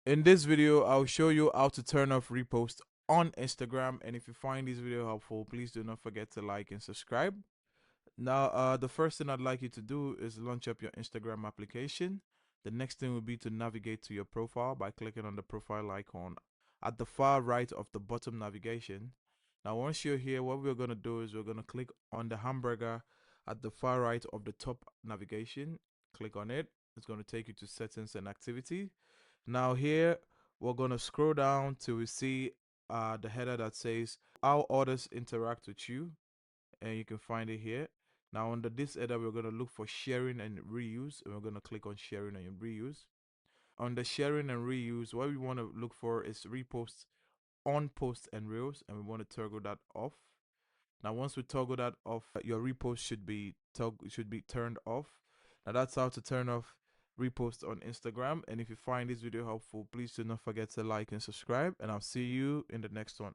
In this video, I'll show you how to turn off repost on Instagram. And if you find this video helpful, please do not forget to like and subscribe. Now, the first thing I'd like you to do is launch up your Instagram application. The next thing will be to navigate to your profile by clicking on the profile icon at the far right of the bottom navigation. Now, once you're here, what we're going to do is we're going to click on the hamburger at the far right of the top navigation. Click on it. It's going to take you to settings and activity. Now here we're gonna scroll down till we see the header that says how others interact with you, and you can find it here. Now under this header, we're gonna look for sharing and reuse, and we're gonna click on sharing and reuse. Under sharing and reuse, what we want to look for is reposts on posts and reels, and we want to toggle that off. Now, once we toggle that off, your repost should be turned off. Now, that's how to turn off repost on Instagram. And if you find this video helpful, please do not forget to like and subscribe. And I'll see you in the next one.